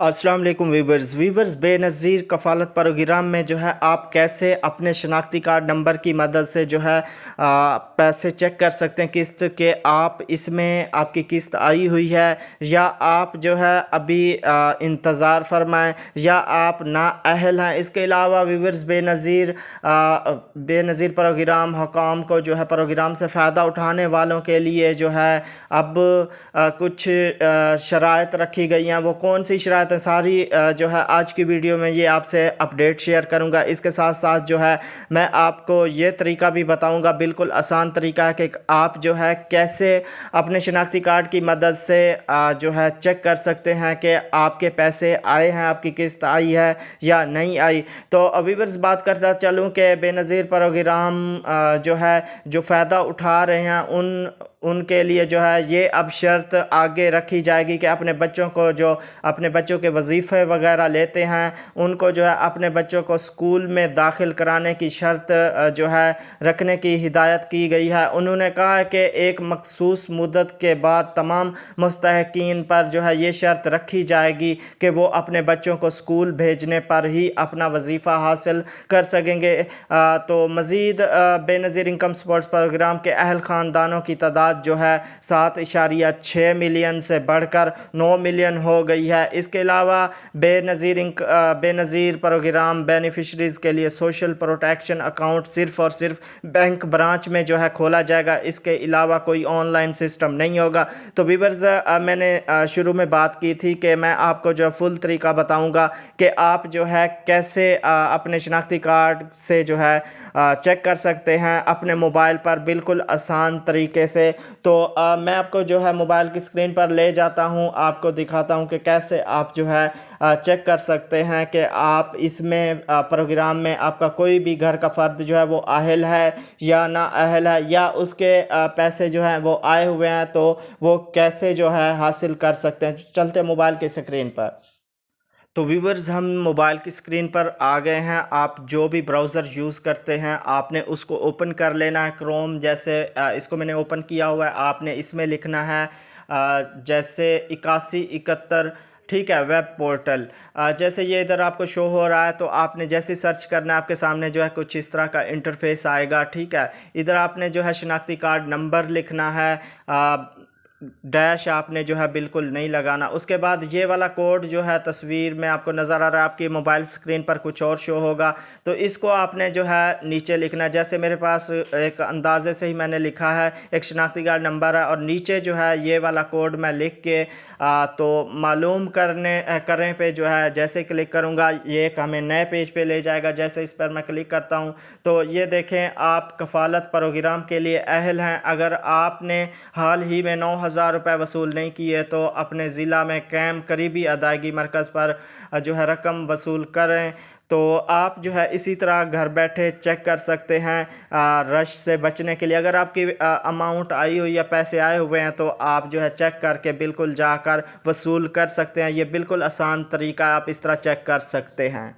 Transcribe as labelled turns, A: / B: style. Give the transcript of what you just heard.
A: अस्सलाम वालेकुम viewers Benazir कफ़ालत programme में जो है आप कैसे अपने शनाख्ती कार्ड नंबर की मदद से जो है पैसे चेक कर सकते हैं किस्त के। आप इसमें आपकी किस्त आई हुई है या आप जो है अभी इंतज़ार फरमाएं या आप नाअहल हैं। इसके अलावा वीवर्स बेनज़ीर प्रोग्राम हुकाम को जो है प्रोग्राम से फ़ायदा उठाने वालों के लिए जो है अब कुछ शराइत रखी गई हैं। वो कौन सी शराइत है सारी जो है आज की वीडियो में ये आपसे अपडेट शेयर करूंगा। इसके साथ साथ जो है मैं आपको ये तरीका भी बताऊंगा, बिल्कुल आसान तरीका है कि आप जो है कैसे अपने शनाख्ती कार्ड की मदद से जो है चेक कर सकते हैं कि आपके पैसे आए हैं, आपकी किस्त आई है या नहीं आई। तो अभी बस बात करता चलूँ कि बेनज़ीर प्रोग्राम जो है जो फ़ायदा उठा रहे हैं उनके लिए जो है ये अब शर्त आगे रखी जाएगी कि अपने बच्चों को जो अपने बच्चों के वजीफ़े वगैरह लेते हैं उनको जो है अपने बच्चों को स्कूल में दाखिल कराने की शर्त जो है रखने की हिदायत की गई है। उन्होंने कहा है कि एक मखसूस मुद्दत के बाद तमाम मुस्तहक़ीन पर जो है ये शर्त रखी जाएगी कि वो अपने बच्चों को स्कूल भेजने पर ही अपना वजीफ़ा हासिल कर सकेंगे। तो मज़ीद बेनज़ीर इनकम सपोर्ट्स प्रोग्राम के अहल ख़ानदानों की तादाद जो है 7.6 मिलियन से बढ़कर 9 मिलियन हो गई है। इसके अलावा बेनज़ीर प्रोग्राम बेनिफिशरीज़ के लिए सोशल प्रोटेक्शन अकाउंट सिर्फ़ और सिर्फ बैंक ब्रांच में जो है खोला जाएगा। इसके अलावा कोई ऑनलाइन सिस्टम नहीं होगा। तो व्यूअर्स मैंने शुरू में बात की थी कि मैं आपको जो फुल तरीका बताऊंगा कि आप जो है कैसे अपने शनाख्ती कार्ड से जो है चेक कर सकते हैं अपने मोबाइल पर बिल्कुल आसान तरीके से। तो मैं आपको जो है मोबाइल की स्क्रीन पर ले जाता हूं, आपको दिखाता हूं कि कैसे आप जो है चेक कर सकते हैं कि आप इसमें प्रोग्राम में आपका कोई भी घर का फ़र्द जो है वो अहल है या ना अहल है या उसके पैसे जो हैं वो आए हुए हैं, तो वो कैसे जो है हासिल कर सकते हैं। चलते मोबाइल की स्क्रीन पर। तो व्यूवर्स हम मोबाइल की स्क्रीन पर आ गए हैं। आप जो भी ब्राउज़र यूज़ करते हैं आपने उसको ओपन कर लेना है। क्रोम जैसे इसको मैंने ओपन किया हुआ है, आपने इसमें लिखना है जैसे 8171, ठीक है, वेब पोर्टल। जैसे ये इधर आपको शो हो रहा है तो आपने जैसे सर्च करना है आपके सामने जो है कुछ इस तरह का इंटरफेस आएगा, ठीक है। इधर आपने जो है शनाख्ती कार्ड नंबर लिखना है, डैश आपने जो है बिल्कुल नहीं लगाना। उसके बाद ये वाला कोड जो है तस्वीर में आपको नज़र आ रहा है, आपकी मोबाइल स्क्रीन पर कुछ और शो होगा, तो इसको आपने जो है नीचे लिखना है। जैसे मेरे पास एक अंदाजे से ही मैंने लिखा है, एक शनाख्ती कार्ड नंबर है और नीचे जो है ये वाला कोड मैं लिख के तो मालूम करने पे जो है जैसे क्लिक करूँगा ये एक हमें नए पेज पे ले जाएगा। जैसे इस पर मैं क्लिक करता हूँ तो ये देखें आप कफ़ालत प्रोग्राम के लिए अहल हैं। अगर आपने हाल ही में 9,000 रुपये वसूल नहीं किए तो अपने ज़िला में कैम करीबी अदायगी मरकज़ पर जो है रकम वसूल करें। तो आप जो है इसी तरह घर बैठे चेक कर सकते हैं रश से बचने के लिए। अगर आपकी अमाउंट आई हुई या पैसे आए हुए हैं तो आप जो है चेक करके बिल्कुल जाकर वसूल कर सकते हैं। ये बिल्कुल आसान तरीका है, आप इस तरह चेक कर सकते हैं।